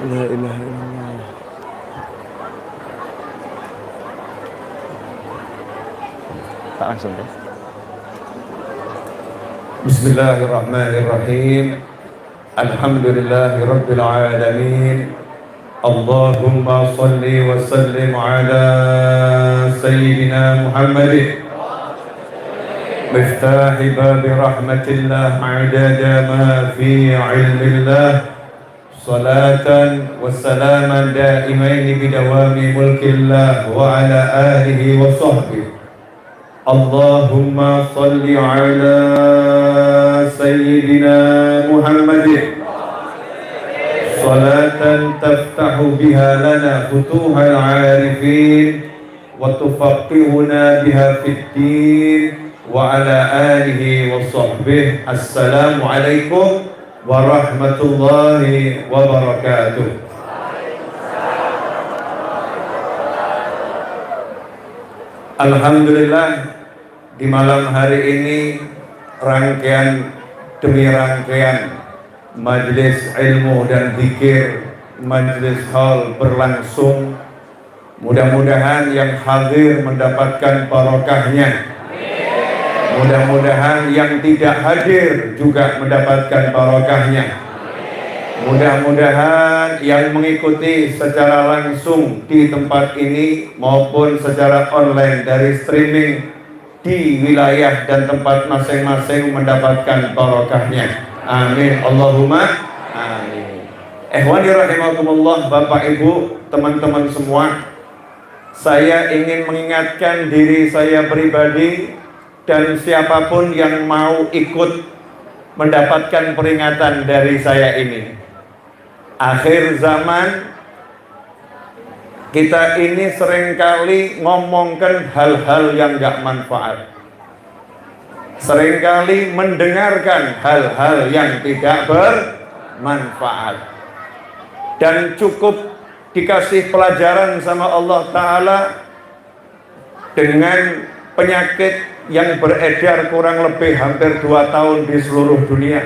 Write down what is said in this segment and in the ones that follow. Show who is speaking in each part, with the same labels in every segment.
Speaker 1: La ilaha illallah. Tak langsung deh.
Speaker 2: Bismillahirrahmanirrahim. Alhamdulillahirabbil alamin. Allahumma shalli wa sallim ala sayyidina Muhammadin miftahi babi rahmatillah adada ma fi ilmillah. Salatan wa salaman daimaini bidawami mulkillah wa ala alihi wa sahbihi. Allahumma salli ala sayyidina Muhammadin salatan taftahu biha lana futuhal arifin wa tufaqihuna biha fid din wa ala alihi wa sahbihi. Assalamu alaikum warahmatullahi wabarakatuh. Alhamdulillah, di malam hari ini rangkaian demi rangkaian majelis ilmu dan zikir majelis hal berlangsung. Mudah-mudahan yang hadir mendapatkan barokahnya. Mudah-mudahan yang tidak hadir juga mendapatkan barokahnya. Mudah-mudahan yang mengikuti secara langsung di tempat ini maupun secara online dari streaming di wilayah dan tempat masing-masing mendapatkan barokahnya. Amin Allahumma amin. Ikhwani rahimakumullah, Bapak Ibu, teman-teman semua, saya ingin mengingatkan diri saya pribadi dan siapapun yang mau ikut mendapatkan peringatan dari saya ini. Akhir zaman kita ini seringkali ngomongkan hal-hal yang gak manfaat, seringkali mendengarkan hal-hal yang tidak bermanfaat, dan cukup dikasih pelajaran sama Allah Ta'ala dengan penyakit yang beredar kurang lebih hampir 2 tahun di seluruh dunia,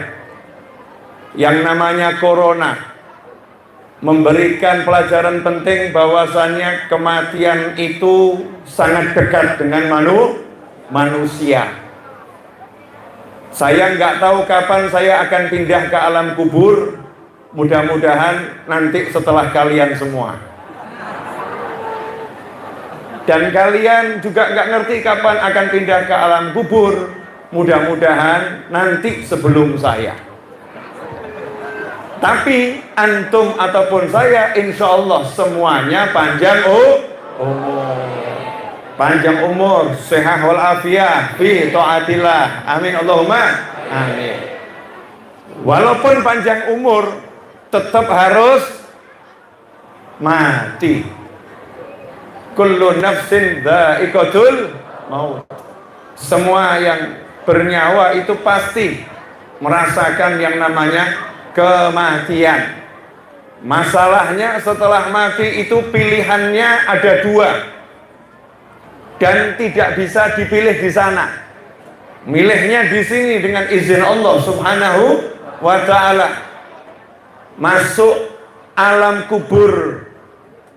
Speaker 2: yang namanya corona. Memberikan pelajaran penting bahwasannya kematian itu sangat dekat dengan manusia. Saya nggak tahu kapan saya akan pindah ke alam kubur. Mudah-mudahan nanti setelah kalian semua. Dan kalian juga nggak ngerti kapan akan pindah ke alam kubur. Mudah-mudahan nanti sebelum saya. Tapi antum ataupun saya, insya Allah semuanya panjang umur, panjang umur, sehat wal afiah fi taatillah. Amin Allahumma amin. Walaupun panjang umur, tetap harus mati. Kullu nafsin dha'iqatul maut. Semua yang bernyawa itu pasti merasakan yang namanya kematian. Masalahnya setelah mati itu pilihannya ada 2 dan tidak bisa dipilih di sana. Milihnya di sini dengan izin Allah Subhanahu wa Ta'ala. Masuk alam kubur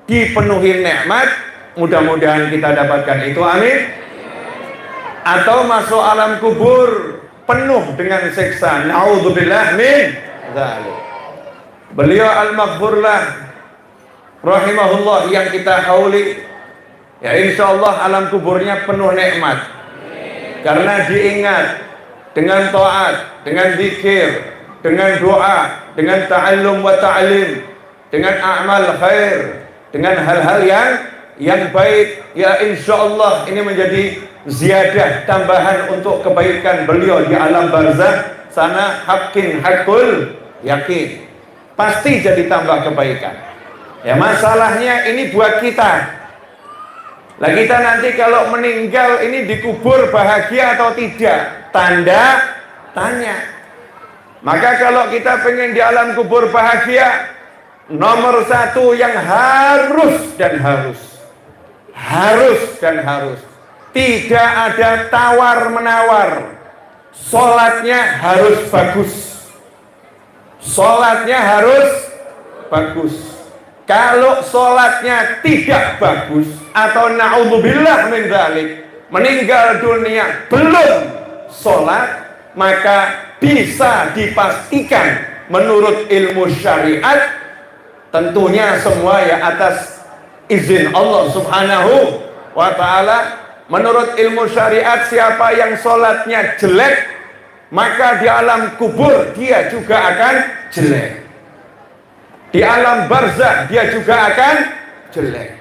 Speaker 2: dipenuhi nikmat, mudah-mudahan kita dapatkan itu, amin. Atau masuk alam kubur penuh dengan siksa, naudzubillah min dzalik. Beliau al-maghfurlah rahimahullah yang kita hauli, ya insyaallah alam kuburnya penuh nikmat karena diingat dengan taat, dengan zikir, dengan doa, dengan ta'allum wa ta'lim, dengan amal khair, dengan hal-hal yang baik. Ya insyaallah ini menjadi ziyadah tambahan untuk kebaikan beliau di alam barzakh sana. Haqqin haqqul yakin, pasti jadi tambah kebaikan. Ya masalahnya ini buat kita. Lah kita nanti kalau meninggal ini dikubur bahagia atau tidak? Tanda tanya. Maka kalau kita pengen di alam kubur bahagia, nomor 1 yang harus dan harus, tidak ada tawar menawar. Sholatnya harus bagus. Sholatnya harus bagus. Kalau sholatnya tidak bagus atau na'udzubillah min dzalik, meninggal dunia belum sholat, maka bisa dipastikan menurut ilmu syariat, tentunya semua ya atas izin Allah Subhanahu wa ta'ala. Menurut ilmu syariat, siapa yang sholatnya jelek, maka di alam kubur dia juga akan jelek. Di alam barzakh dia juga akan jelek.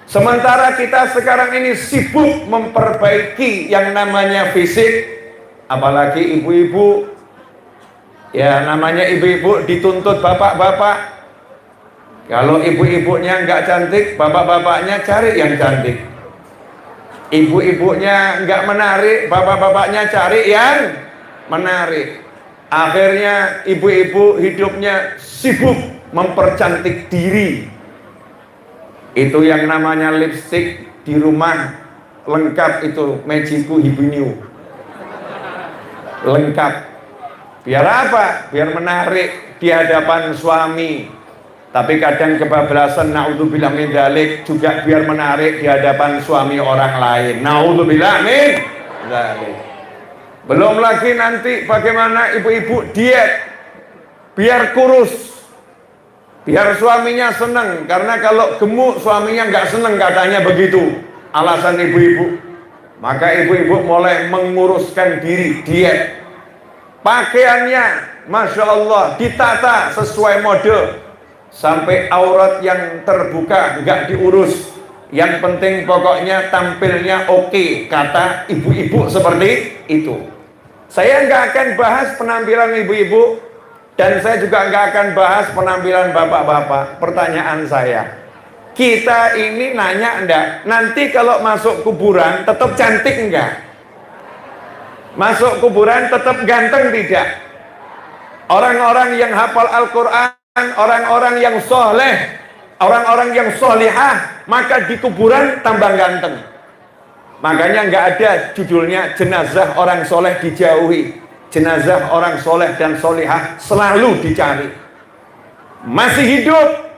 Speaker 2: Sementara kita sekarang ini sibuk memperbaiki yang namanya fisik, apalagi ibu-ibu. Ya namanya ibu-ibu dituntut bapak-bapak. Kalau ibu-ibunya nggak cantik, bapak-bapaknya cari yang cantik. Ibu-ibunya nggak menarik, bapak-bapaknya cari yang menarik. Akhirnya ibu-ibu hidupnya sibuk mempercantik diri. Itu yang namanya lipstick di rumah lengkap, itu Magiku Hibiniu lengkap. Biar apa? Biar menarik di hadapan suami. Tapi kadang kebablasan, naudzubillah min dzalik, juga biar menarik di hadapan suami orang lain. Naudzubillah min dzalik. Belum lagi nanti bagaimana ibu-ibu diet biar kurus, biar suaminya senang. Karena kalau gemuk suaminya nggak senang, katanya begitu alasan ibu-ibu. Maka ibu-ibu mulai menguruskan diri, diet. Pakaiannya Masya Allah ditata sesuai mode, sampai aurat yang terbuka nggak diurus. Yang penting pokoknya tampilnya oke, kata ibu-ibu seperti itu. Saya nggak akan bahas penampilan ibu-ibu, dan saya juga nggak akan bahas penampilan bapak-bapak. Pertanyaan saya, kita ini nanya enggak, nanti kalau masuk kuburan tetap cantik enggak? Masuk kuburan tetap ganteng tidak? Orang-orang yang hafal Al-Quran, orang-orang yang soleh, orang-orang yang solihah, maka di kuburan tambah ganteng. Makanya nggak ada judulnya jenazah orang soleh dijauhi. Jenazah orang soleh dan solihah selalu dicari. Masih hidup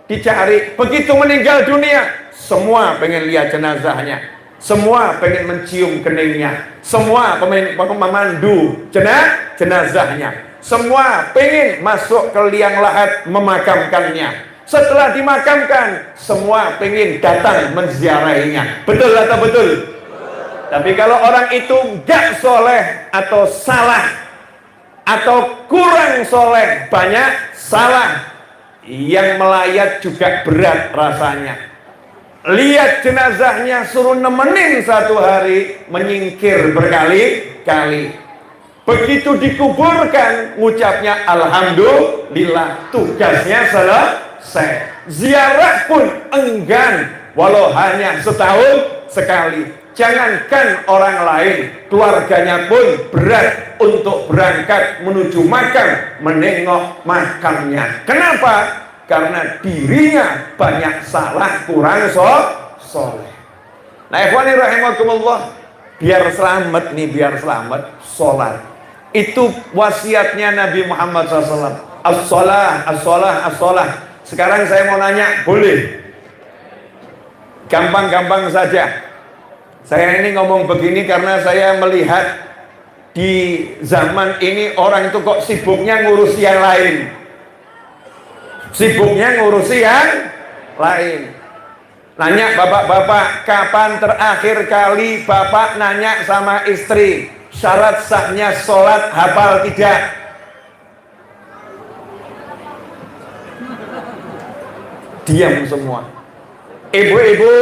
Speaker 2: dicari, begitu meninggal dunia semua pengen lihat jenazahnya, semua pengen mencium keningnya, semua pengen memandu jenazahnya, semua pengen masuk ke liang lahat memakamkannya. Setelah dimakamkan, semua pengen datang menziarahinya. Betul atau betul? Tapi kalau orang itu gak soleh atau salah atau kurang soleh, banyak salah, yang melayat juga berat rasanya. Lihat jenazahnya suruh nemenin satu hari, menyingkir berkali-kali. Begitu dikuburkan, ngucapnya alhamdulillah, tugasnya selesai. Ziarah pun enggan, walau hanya setahun sekali. Jangankan orang lain, keluarganya pun berat untuk berangkat menuju makam, menengok makamnya. Kenapa? Karena dirinya banyak salah, kurang soleh. Nah, ikhwani rahimakumullah, biar selamat nih, biar selamat, sholat. Itu wasiatnya Nabi Muhammad SAW. As-sholah, as-sholah, as-sholah. Sekarang saya mau nanya, boleh? Gampang-gampang saja. Saya ini ngomong begini karena saya melihat di zaman ini orang itu kok sibuknya ngurusi yang lain. Sibuknya ngurusi yang lain. Nanya bapak-bapak, kapan terakhir kali bapak nanya sama istri, syarat sahnya sholat hafal tidak? Diam semua. Ibu-ibu,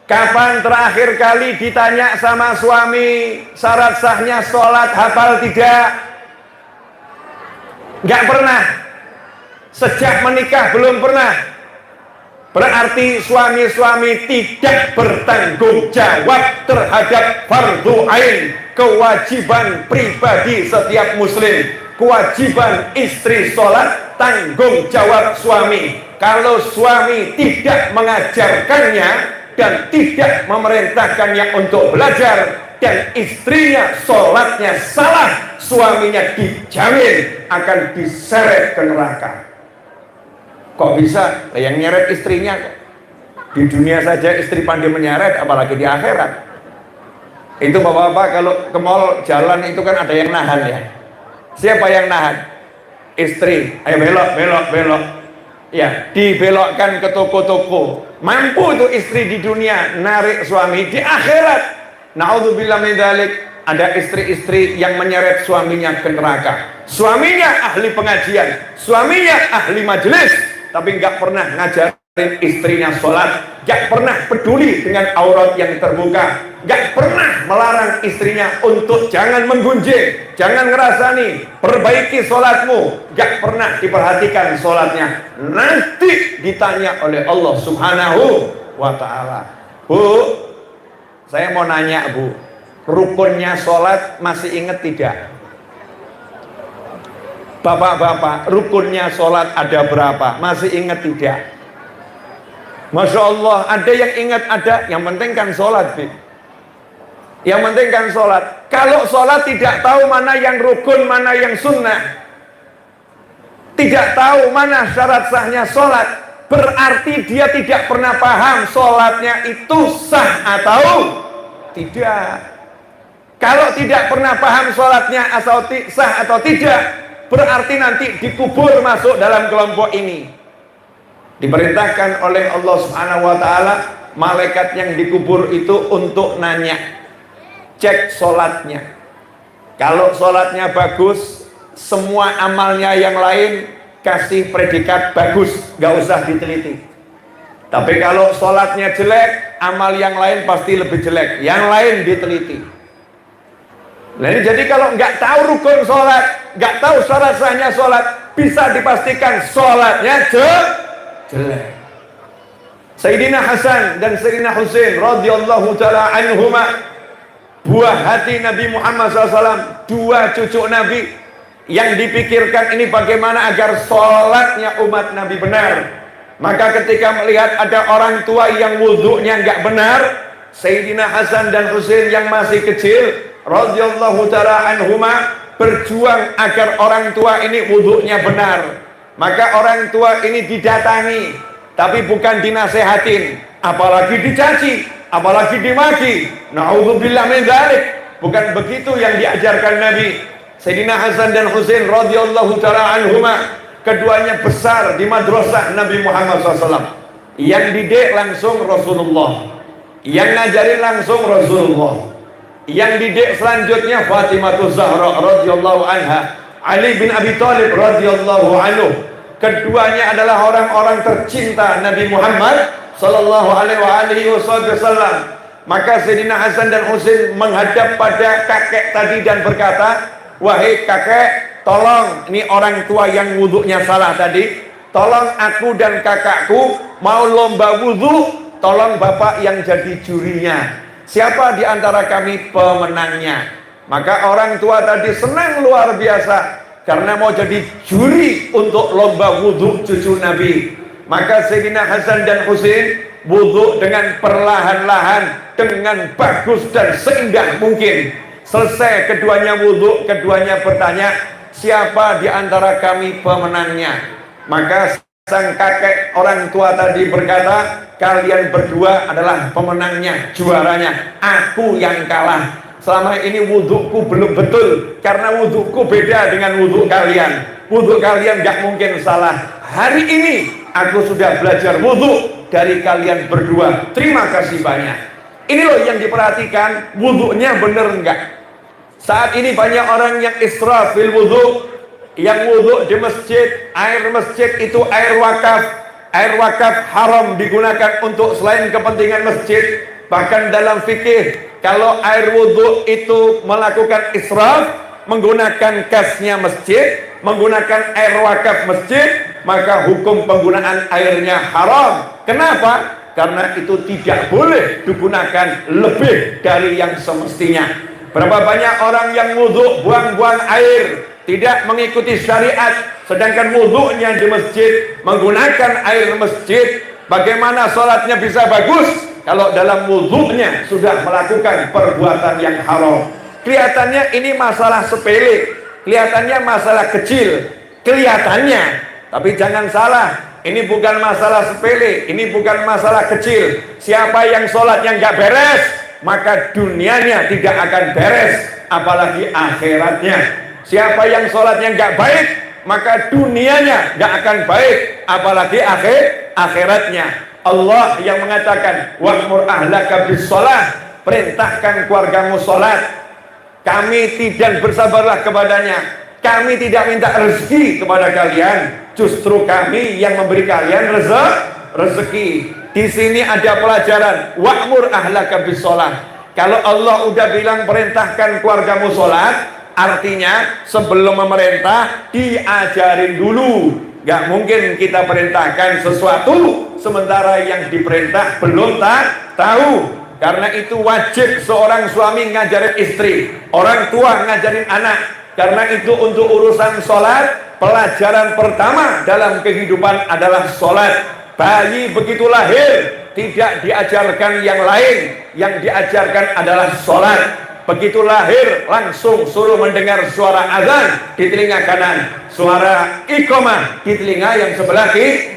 Speaker 2: kapan terakhir kali ditanya sama suami, syarat sahnya sholat hafal tidak? Nggak pernah. Sejak menikah belum pernah. Berarti suami-suami tidak bertanggung jawab terhadap fardu ain, kewajiban pribadi setiap muslim. Kewajiban istri sholat, tanggung jawab suami. Kalau suami tidak mengajarkannya dan tidak memerintahkannya untuk belajar, dan istrinya sholatnya salah, suaminya dijamin akan diseret ke neraka. Kok bisa? Lah yang nyeret istrinya kok. Di dunia saja istri pandai menyeret, apalagi di akhirat. Itu bapak-bapak kalau ke mall jalan itu kan ada yang nahan ya. Siapa yang nahan? Istri. Ayo belok. Ya, dibelokkan ke toko-toko. Mampu itu istri di dunia narik suami. Di akhirat, naudzubillah min dzalik, ada istri-istri yang menyeret suaminya ke neraka. Suaminya ahli pengajian, suaminya ahli majelis, tapi nggak pernah ngajarin istrinya sholat, nggak pernah peduli dengan aurat yang terbuka, nggak pernah melarang istrinya untuk jangan menggunjing, jangan ngerasani, perbaiki sholatmu, nggak pernah diperhatikan sholatnya. Nanti ditanya oleh Allah Subhanahu wa ta'ala. Bu, saya mau nanya bu, rukunnya sholat masih ingat tidak? Bapak-bapak, rukunnya sholat ada berapa? Masih ingat tidak? Masya Allah, ada yang ingat ada, yang penting kan sholat. Yang penting kan sholat. Kalau sholat tidak tahu mana yang rukun, mana yang sunnah, tidak tahu mana syarat sahnya sholat, berarti dia tidak pernah paham sholatnya itu sah atau tidak. Kalau tidak pernah paham sholatnya sah atau tidak, berarti nanti dikubur masuk dalam kelompok ini. Diperintahkan oleh Allah Subhanahu wa ta'ala, malaikat yang dikubur itu untuk nanya, cek sholatnya. Kalau sholatnya bagus, semua amalnya yang lain kasih predikat bagus, gak usah diteliti. Tapi kalau sholatnya jelek, amal yang lain pasti lebih jelek, yang lain diteliti. Nah, jadi kalau nggak tahu rukun sholat, nggak tahu syarat sahnya sholat, bisa dipastikan sholatnya jelek. Sayyidina Hasan dan Sayyidina Husain radhiyallahu ta'ala anhuma, buah hati Nabi Muhammad SAW, dua cucu Nabi, yang dipikirkan ini bagaimana agar sholatnya umat Nabi benar. Maka ketika melihat ada orang tua yang wudhunya nggak benar, Sayyidina Hasan dan Husain yang masih kecil radhiyallahu ta'ala anhuma berjuang agar orang tua ini wudhunya benar. Maka orang tua ini didatangi, tapi bukan dinasehatin, apalagi dicaci, apalagi dimaki. Na'udzubillah min dzalik. Bukan begitu yang diajarkan Nabi. Sayyidina Hasan dan Husain radhiyallahu ta'ala anhuma, keduanya besar di madrasah Nabi Muhammad SAW. Yang didik langsung Rasulullah, yang ngajarin langsung Rasulullah. Yang didik selanjutnya Fatimah Zahra radhiyallahu anha, Ali bin Abi Thalib radhiyallahu anhu. Keduanya adalah orang-orang tercinta Nabi Muhammad sallallahu alaihi wasallam. Maka Sayyidina Hasan dan Husain menghadap pada kakek tadi dan berkata, "Wahai kakek, tolong, ini orang tua yang wudhunya salah tadi, tolong aku dan kakakku mau lomba wudhu, tolong bapak yang jadi jurinya. Siapa di antara kami pemenangnya?" Maka orang tua tadi senang luar biasa karena mau jadi juri untuk lomba wudhu cucu Nabi. Maka Sayyidina Hasan dan Husain wudhu dengan perlahan-lahan, dengan bagus dan seindah mungkin. Selesai keduanya wudhu, keduanya bertanya, siapa di antara kami pemenangnya? Maka sang kakek orang tua tadi berkata, kalian berdua adalah pemenangnya, juaranya, aku yang kalah. Selama ini wudhuku belum betul, karena wudhuku beda dengan wudhu kalian. Wudhu kalian gak mungkin salah. Hari ini aku sudah belajar wudhu dari kalian berdua. Terima kasih banyak. Ini loh yang diperhatikan, wudhunya bener enggak. Saat ini banyak orang yang israf fil wudhu, yang wudhu di masjid, air masjid itu air wakaf. Air wakaf haram digunakan untuk selain kepentingan masjid. Bahkan dalam fikih, kalau air wudhu itu melakukan israf, menggunakan kasnya masjid, menggunakan air wakaf masjid, maka hukum penggunaan airnya haram. Kenapa? Karena itu tidak boleh digunakan lebih dari yang semestinya. Berapa banyak orang yang wudhu buang-buang air, tidak mengikuti syariat, sedangkan wudhunya di masjid, menggunakan air masjid. Bagaimana sholatnya bisa bagus kalau dalam wudhunya sudah melakukan perbuatan yang haram? Kelihatannya ini masalah sepele, kelihatannya masalah kecil, kelihatannya. Tapi jangan salah, Ini bukan masalah sepele, ini bukan masalah kecil. Siapa yang sholatnya nggak beres, maka dunianya tidak akan beres, apalagi akhiratnya. Siapa yang sholatnya nggak baik, maka dunianya nggak akan baik, apalagi akhiratnya. Allah yang mengatakan, wa'mur ahlaka bis shalah, perintahkan keluargamu sholat. Kami tidak bersabarlah kepadanya. Kami tidak minta rezeki kepada kalian, justru kami yang memberi kalian rezeki. Di sini ada pelajaran, wa'mur ahlaka bis shalah. Kalau Allah udah bilang perintahkan keluargamu sholat, artinya sebelum memerintah diajarin dulu. Gak mungkin kita perintahkan sesuatu sementara yang diperintah belum tahu. Karena itu wajib seorang suami ngajarin istri, orang tua ngajarin anak. Karena itu untuk urusan sholat, pelajaran pertama dalam kehidupan adalah sholat. Bayi begitu lahir tidak diajarkan yang lain, yang diajarkan adalah sholat. Begitu lahir langsung suruh mendengar suara azan di telinga kanan, suara iqamah di telinga yang sebelah kiri.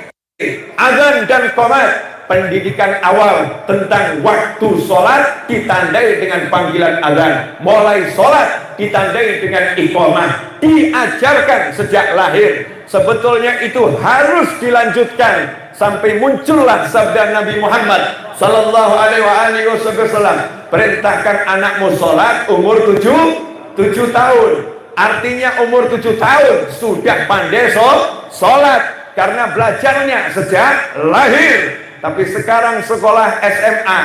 Speaker 2: Azan dan qomat, pendidikan awal tentang waktu sholat ditandai dengan panggilan azan. Mulai sholat ditandai dengan iqamah, diajarkan sejak lahir. Sebetulnya itu harus dilanjutkan sampai muncullah sabda Nabi Muhammad sallallahu alaihi wasallam, perintahkan anakmu sholat umur 7 tahun. Artinya umur 7 tahun sudah pandai sholat, karena belajarnya sejak lahir. Tapi sekarang sekolah SMA,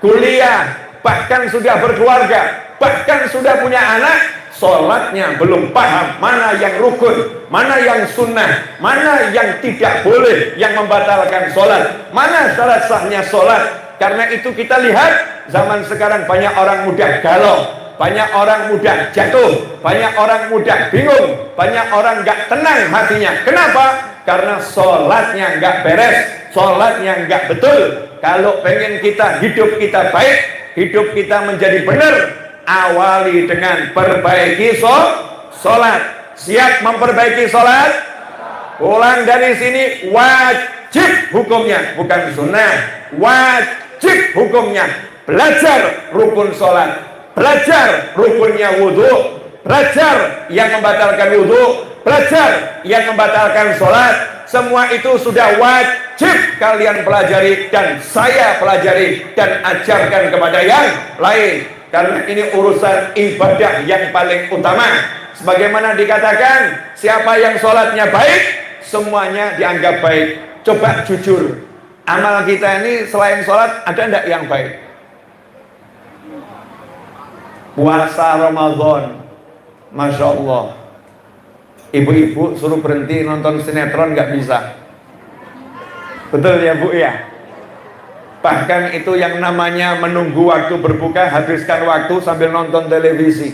Speaker 2: kuliah, bahkan sudah berkeluarga, bahkan sudah punya anak, sholatnya belum paham mana yang rukun, mana yang sunnah, mana yang tidak boleh, yang membatalkan sholat, mana syarat sahnya sholat. Karena itu kita lihat zaman sekarang banyak orang mudah galau, banyak orang mudah jatuh, banyak orang mudah bingung, banyak orang gak tenang hatinya. Kenapa? Karena sholatnya gak beres, sholatnya gak betul. Kalau pengen kita hidup kita baik, hidup kita menjadi benar, awali dengan perbaiki sholat. Siap memperbaiki sholat? Pulang dari sini wajib hukumnya, bukan sunnah. Wajib hukumnya belajar rukun sholat, belajar rukunnya wudhu, belajar yang membatalkan wudhu, belajar yang membatalkan sholat. Semua itu sudah wajib kalian pelajari dan saya pelajari dan ajarkan kepada yang lain. Karena ini urusan ibadah yang paling utama. Sebagaimana dikatakan, siapa yang sholatnya baik, semuanya dianggap baik. Coba jujur, amal kita ini selain sholat ada enggak yang baik? Puasa Ramadan, Masya Allah, ibu-ibu suruh berhenti nonton sinetron nggak bisa. Betul ya Bu ya? Bahkan itu yang namanya menunggu waktu berbuka, habiskan waktu sambil nonton televisi.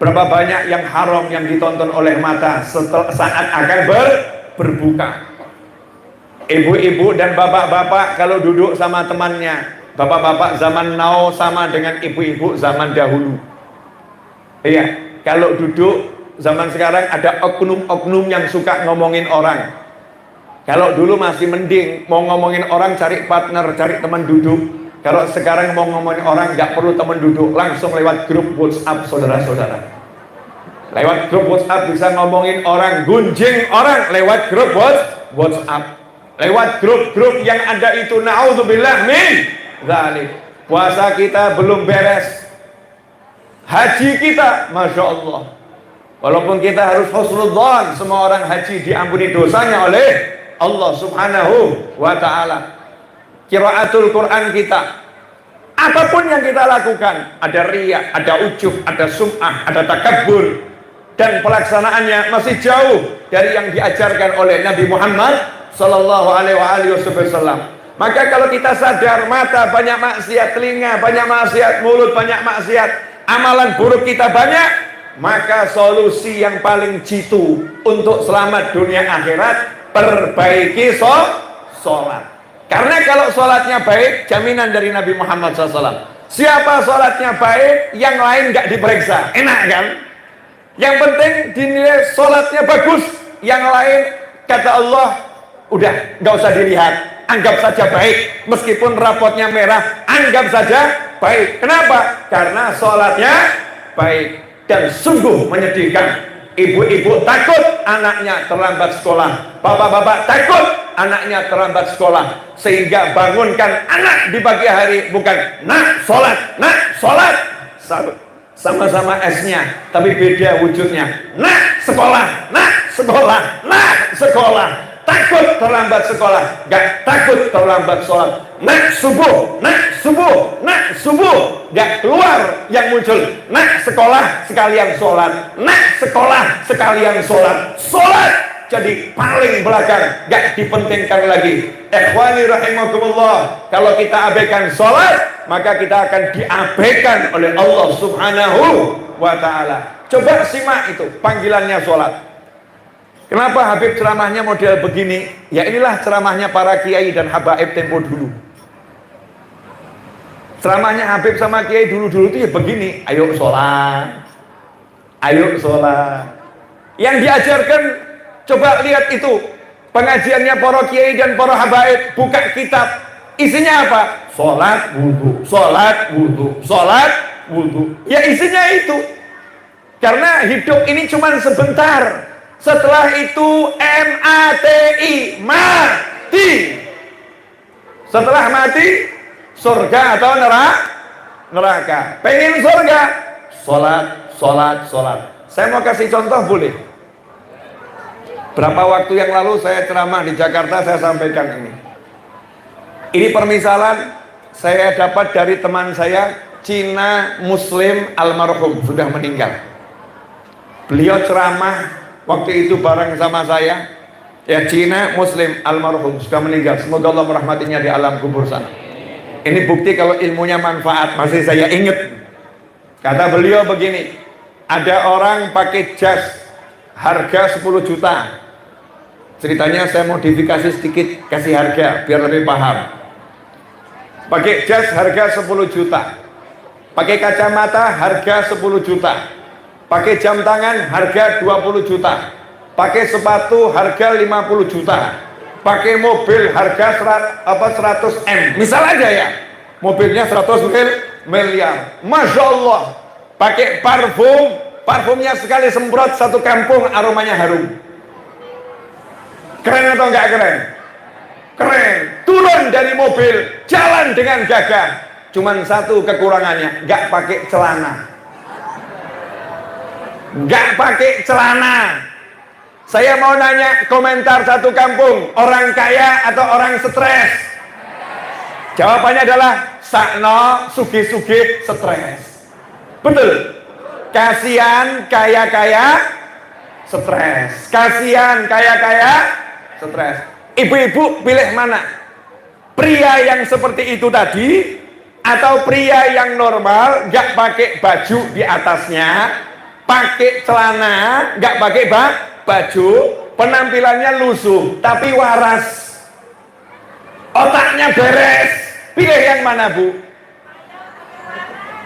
Speaker 2: Berapa banyak yang haram yang ditonton oleh mata saat akan berbuka. Ibu-ibu dan bapak-bapak kalau duduk sama temannya, bapak-bapak zaman now sama dengan ibu-ibu zaman dahulu. Iya, kalau duduk zaman sekarang ada oknum-oknum yang suka ngomongin orang. Kalau dulu masih mending, mau ngomongin orang cari partner, cari teman duduk. Kalau sekarang mau ngomongin orang nggak perlu teman duduk, langsung lewat grup WhatsApp saudara-saudara. Lewat grup WhatsApp bisa ngomongin orang, gunjing orang lewat grup WhatsApp. Lewat grup-grup yang ada itu, naudzubillah min dzalik. Puasa kita belum beres, haji kita, Masya Allah. Walaupun kita harus husnudzan, semua orang haji diampuni dosanya oleh Allah subhanahu wa ta'ala. Qiraatul Quran kita, apapun yang kita lakukan, ada riya, ada ujub, ada sum'ah, ada takabbur, dan pelaksanaannya masih jauh dari yang diajarkan oleh Nabi Muhammad sallallahu alaihi wasallam. Maka kalau kita sadar mata banyak maksiat, telinga banyak maksiat, mulut banyak maksiat, amalan buruk kita banyak, maka solusi yang paling jitu untuk selamat dunia akhirat, perbaiki sholat. Karena kalau sholatnya baik, jaminan dari Nabi Muhammad SAW, siapa sholatnya baik, yang lain nggak diperiksa, enak kan? Yang penting dinilai sholatnya bagus, yang lain kata Allah Udah, nggak usah dilihat, anggap saja baik. Meskipun rapotnya merah, anggap saja baik. Kenapa? Karena sholatnya baik. Dan sungguh menyedihkan. Ibu-ibu takut anaknya terlambat sekolah. Bapak-bapak takut anaknya terlambat sekolah. Sehingga bangunkan anak di pagi hari. Bukan, nak sholat, nak sholat. Sama-sama S-nya, tapi beda wujudnya. Nak sekolah, nak sekolah, nak sekolah. Takut terlambat sekolah, gak takut terlambat sholat. Nak subuh, nak subuh, nak subuh. Gak keluar yang muncul. Nak sekolah sekalian sholat, nak sekolah sekalian sholat. Sholat jadi paling belakang, gak dipentingkan lagi. Ikhwani rahimakumullah, kalau kita abaikan sholat, maka kita akan diabaikan oleh Allah subhanahu wa ta'ala. Coba simak itu panggilannya sholat. Kenapa Habib ceramahnya model begini? Ya inilah ceramahnya para kiai dan habaib tempo dulu. Ceramahnya Habib sama kiai dulu-dulu itu ya begini. Ayo sholat, ayo sholat. Yang diajarkan, coba lihat itu pengajiannya para kiai dan para habaib. Buka kitab, isinya apa? Sholat, wudhu, sholat, wudhu, sholat, wudhu. Ya isinya itu. Karena hidup ini cuma sebentar. Setelah itu MATI, mati. Setelah mati, surga atau neraka. Pengen surga, sholat, sholat, sholat. Saya mau kasih contoh boleh? Berapa waktu yang lalu saya ceramah di Jakarta, saya sampaikan ini. Ini permisalan saya dapat dari teman saya, Cina Muslim almarhum, sudah meninggal. Beliau ceramah waktu itu bareng sama saya, ya Cina Muslim almarhum sudah meninggal. Semoga Allah merahmatinya di alam kubur sana. Ini bukti kalau ilmunya manfaat. Masih saya ingat. Kata beliau begini, ada orang pakai jas harga 10 juta. Ceritanya saya modifikasi sedikit, kasih harga biar lebih paham. Pakai jas harga 10 juta. Pakai kacamata harga 10 juta. Pakai jam tangan harga 20 juta. Pakai sepatu harga 50 juta. Pakai mobil harga 100 M. Misal aja ya. Mobilnya 100 miliar. Masya Allah. Pakai parfum. Parfumnya sekali semprot satu kampung aromanya harum. Keren atau enggak keren? Keren. Turun dari mobil, jalan dengan gagah. Cuman satu kekurangannya, enggak pakai celana. Nggak pakai celana. Saya mau nanya komentar satu kampung, orang kaya atau orang stres? Jawabannya adalah sakno sugih-sugih stres. Betul? Kasihan kaya-kaya stres. Kasihan kaya-kaya stres. Ibu-ibu pilih mana? Pria yang seperti itu tadi atau pria yang normal, nggak pakai baju di atasnya, pakai celana, nggak pakai baju, penampilannya lusuh, tapi waras, otaknya beres. Pilih yang mana, Bu?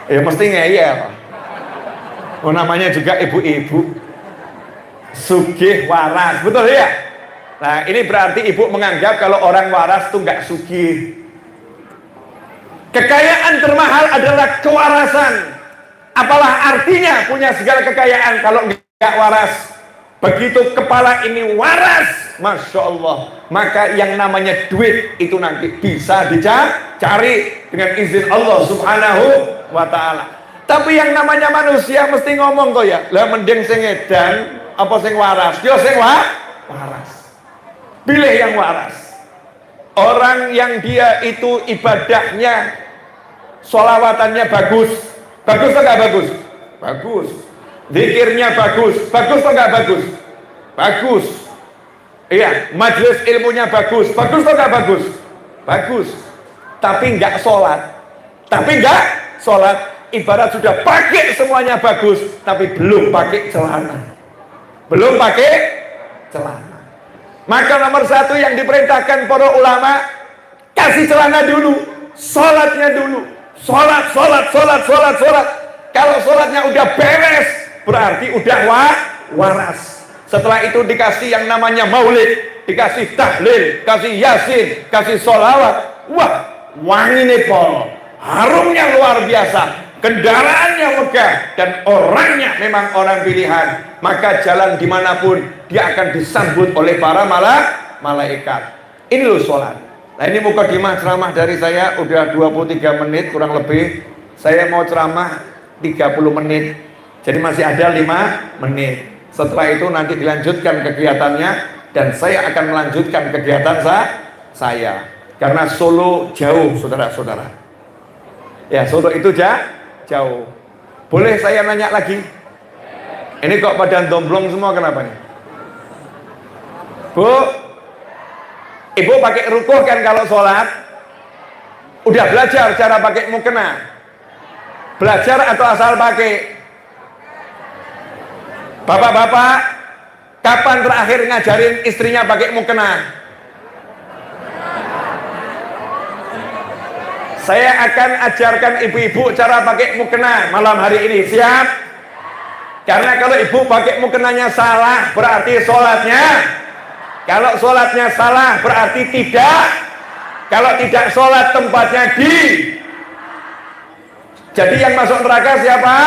Speaker 2: Ya mesti ngeyel. Oh namanya juga ibu-ibu, sugih waras, betul ya? Nah ini berarti ibu menganggap kalau orang waras tuh nggak sugih. Kekayaan termahal adalah kewarasan. Apalah artinya punya segala kekayaan kalau nggak waras? Begitu kepala ini waras, Masya Allah, maka yang namanya duit itu nanti bisa dicari dengan izin Allah subhanahu wa ta'ala. Tapi yang namanya manusia mesti ngomong kok ya, lah mending sing edan apa sing waras? Yo sing waras. Pilih yang waras. Orang yang dia itu ibadahnya, sholawatannya bagus. Bagus atau nggak bagus? Bagus. Zikirnya bagus. Bagus atau nggak bagus? Bagus. Iya, majelis ilmunya bagus. Bagus atau nggak bagus? Bagus. Tapi nggak sholat. Ibarat sudah pakai semuanya bagus, tapi belum pakai celana. Belum pakai celana. Maka nomor satu yang diperintahkan para ulama, kasih celana dulu, sholatnya dulu. Sholat. Kalau sholatnya udah beres, berarti udah waras. Setelah itu dikasih yang namanya maulid, dikasih tahlil, kasih yasin, kasih sholawat. Wah, wangi nih pol, harumnya luar biasa. Kendaraannya megah dan orangnya memang orang pilihan, maka jalan dimanapun dia akan disambut oleh para malaikat. Ini loh sholat. Nah ini mukadimah ceramah dari saya udah 23 menit kurang lebih. Saya mau ceramah 30 menit, jadi masih ada 5 menit. Setelah itu nanti dilanjutkan kegiatannya, dan saya akan melanjutkan kegiatan saya karena Solo jauh, saudara-saudara. Ya, Solo itu jauh. Boleh saya nanya lagi? Ini kok pada domblong semua, kenapa nih? Bu, ibu pakai rukuh kan kalau sholat? Udah belajar cara pakai mukena? Belajar atau asal pakai? Bapak-bapak, kapan terakhir ngajarin istrinya pakai mukena? Saya akan ajarkan ibu-ibu cara pakai mukena malam hari ini. Siap? Karena kalau ibu pakai mukenanya salah, berarti sholatnya. Kalau sholatnya salah, berarti tidak. Kalau tidak sholat, tempatnya di. Jadi yang masuk neraka siapa?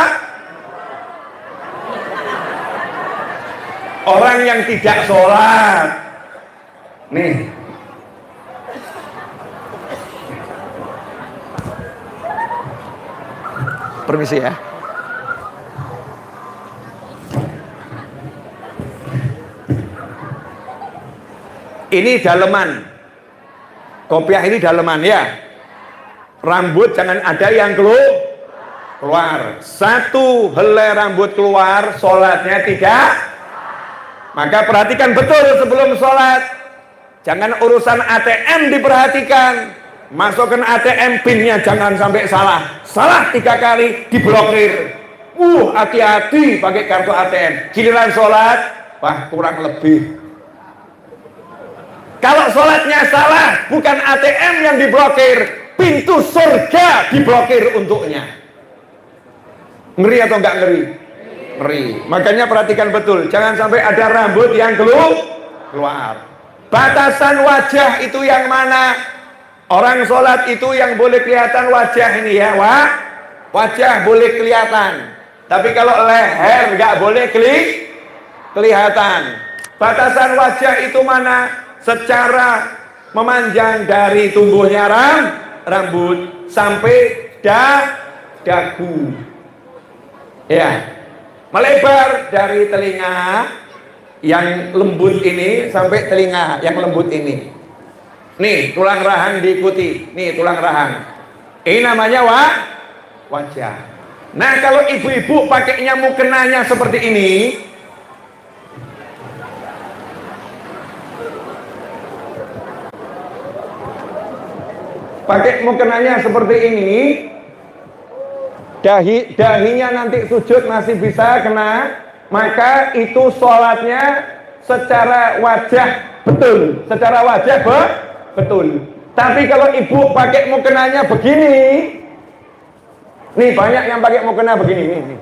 Speaker 2: Orang yang tidak sholat. Nih. Permisi ya. Ini daleman. Kopiah ini daleman ya. Rambut jangan ada yang keluar. Satu helai rambut keluar, sholatnya tidak. Maka perhatikan betul sebelum sholat. Jangan urusan ATM diperhatikan. Masukkan ATM pinnya jangan sampai salah. Salah 3 kali diblokir. Hati-hati pakai kartu ATM. Giliran sholat, wah kurang lebih. Kalau sholatnya salah, bukan ATM yang diblokir, pintu surga diblokir untuknya. Ngeri atau enggak ngeri? Ngeri. Makanya perhatikan betul, jangan sampai ada rambut yang keluar. Batasan wajah itu yang mana? Orang sholat itu yang boleh kelihatan wajah ini ya, wajah boleh kelihatan. Tapi kalau leher nggak boleh kelihatan. Batasan wajah itu mana? Secara memanjang dari tumbuhnya rambut sampai dagu. Ya, melebar dari telinga yang lembut ini sampai telinga yang lembut ini. Nih tulang rahang diikuti, nih tulang rahang. Ini namanya wajah. Nah kalau ibu-ibu pakainya mukenanya seperti ini, pakai mukenanya seperti ini, dahinya nanti sujud masih bisa kena, maka itu sholatnya secara wajah betul, secara wajah betul. Tapi kalau ibu pakai mukenanya begini, nih banyak yang pakai mukena begini, nih.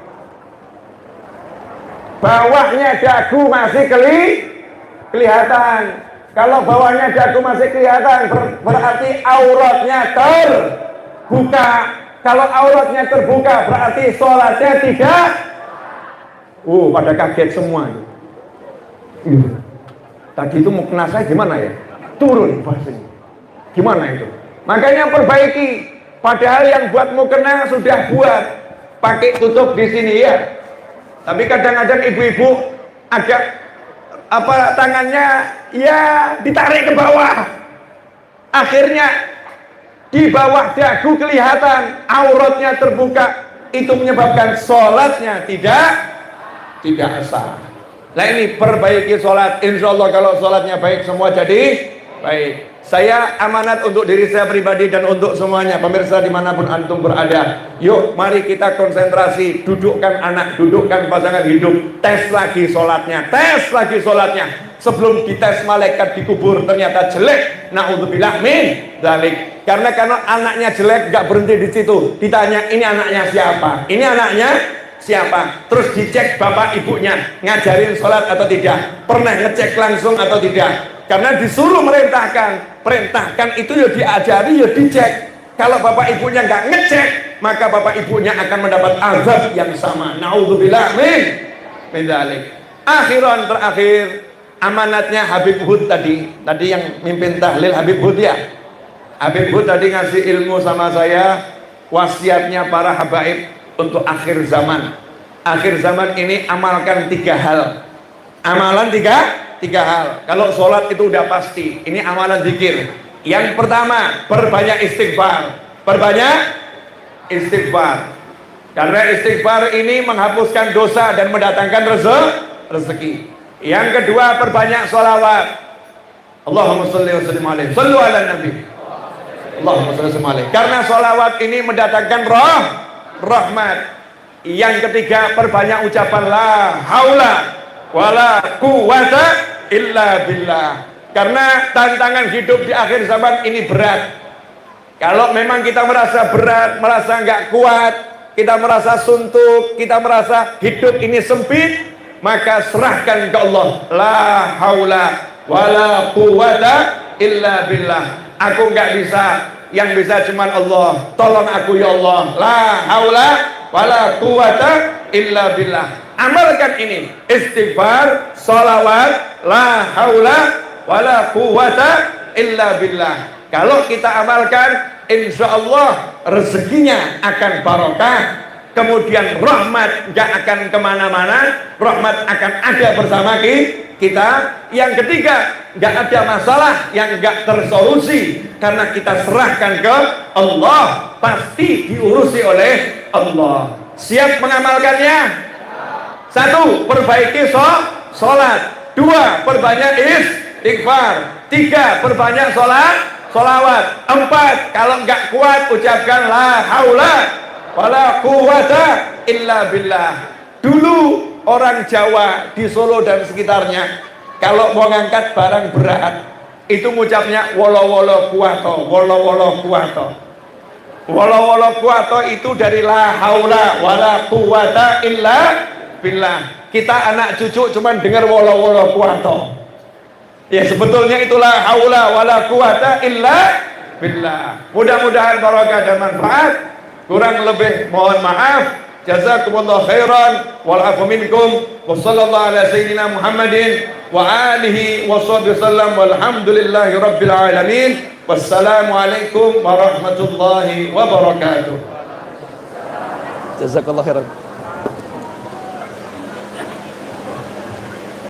Speaker 2: Bawahnya dagu masih kelihatan. Kalau bawahnya dagu masih kelihatan, berarti auratnya terbuka. Kalau auratnya terbuka, berarti sholatnya tidak. Pada kaget semua. Tadi itu mukena saya gimana ya? Turun bahasanya. Gimana itu? Makanya perbaiki. Padahal yang buat mukena sudah buat pakai tutup di sini ya. Tapi kadang-kadang ibu-ibu agak tangannya ya ditarik ke bawah. Akhirnya di bawah dagu kelihatan, auratnya terbuka. Itu menyebabkan sholatnya tidak sah. Nah ini perbaiki sholat. Insya Allah kalau sholatnya baik semua jadi baik. Saya amanat untuk diri saya pribadi dan untuk semuanya pemirsa dimanapun antum berada. Yuk mari kita konsentrasi, dudukkan anak, dudukkan pasangan hidup, tes lagi sholatnya, sebelum dites malaikat dikubur ternyata jelek, naudzubillah min dzalik. Karena anaknya jelek gak berhenti di situ, ditanya ini anaknya siapa, ini anaknya siapa? Terus dicek bapak ibunya ngajarin sholat atau tidak, pernah ngecek langsung atau tidak. Karena disuruh perintahkan itu ya diajari, ya dicek. Kalau bapak ibunya nggak ngecek, maka bapak ibunya akan mendapat azab yang sama. Naudzubillah min dzalik. Akhiran terakhir, amanatnya Habib Hud tadi yang mimpin tahlil Habib Hud ya. Habib Hud tadi ngasih ilmu sama saya, wasiatnya para habaib untuk akhir zaman. Akhir zaman ini amalkan 3 hal. Amalan tiga hal. Kalau sholat itu udah pasti, ini amalan zikir. Yang pertama, perbanyak istighfar. Perbanyak istighfar. Karena istighfar ini menghapuskan dosa dan mendatangkan rezeki. Yang kedua, perbanyak sholawat. Allahumma sholli wa sallim alaihi. Shallu ala nabi. Allahumma sholli wa sallim alaihi. Karena sholawat ini mendatangkan rahmat. Yang ketiga, perbanyak ucapan la haula wala quwwata illa billah. Karena tantangan hidup di akhir zaman ini berat. Kalau memang kita merasa berat, merasa nggak kuat, kita merasa suntuk, kita merasa hidup ini sempit, maka serahkan ke Allah. La haula wala quwwata illa billah. Aku nggak bisa, yang bisa cuman Allah. Tolong aku ya Allah. La haula wala quwwata illa billah. Amalkan ini, istighfar, salawat, la haula wala quwwata illa billah. Kalau kita amalkan, insya Allah rezekinya akan barokah, kemudian rahmat gak akan kemana-mana, rahmat akan ada bersama kita. Yang ketiga, gak ada masalah yang gak tersolusi, karena kita serahkan ke Allah, pasti diurusi oleh Allah. Siap mengamalkannya? 1. Perbaiki sholat. 2. Perbanyak istighfar. 3. Perbanyak sholawat. 4. Kalau nggak kuat ucapkan la haula wala quwwata illa billah. Dulu orang Jawa di Solo dan sekitarnya kalau mau ngangkat barang berat itu ngucapnya wolo-wolo kuwato, wolo-wolo kuwato. Wolo-wolo kuwato itu dari la haula wala quwwata illa billah. Kita anak cucu cuman dengar wolo-wolo kuwato. Ya sebetulnya itulah haula wala quwata illa billah. Mudah-mudahan barokah dan manfaat. Kurang lebih mohon maaf. Jazakumullah khairan wal afu minkum. Wa sallallahu ala sayyidina Muhammadin wa alihi wa sahbihi wasallam walhamdulillahi rabbil alamin. Wassalamualaikum warahmatullahi wabarakatuh.
Speaker 1: Jazakallah khairan.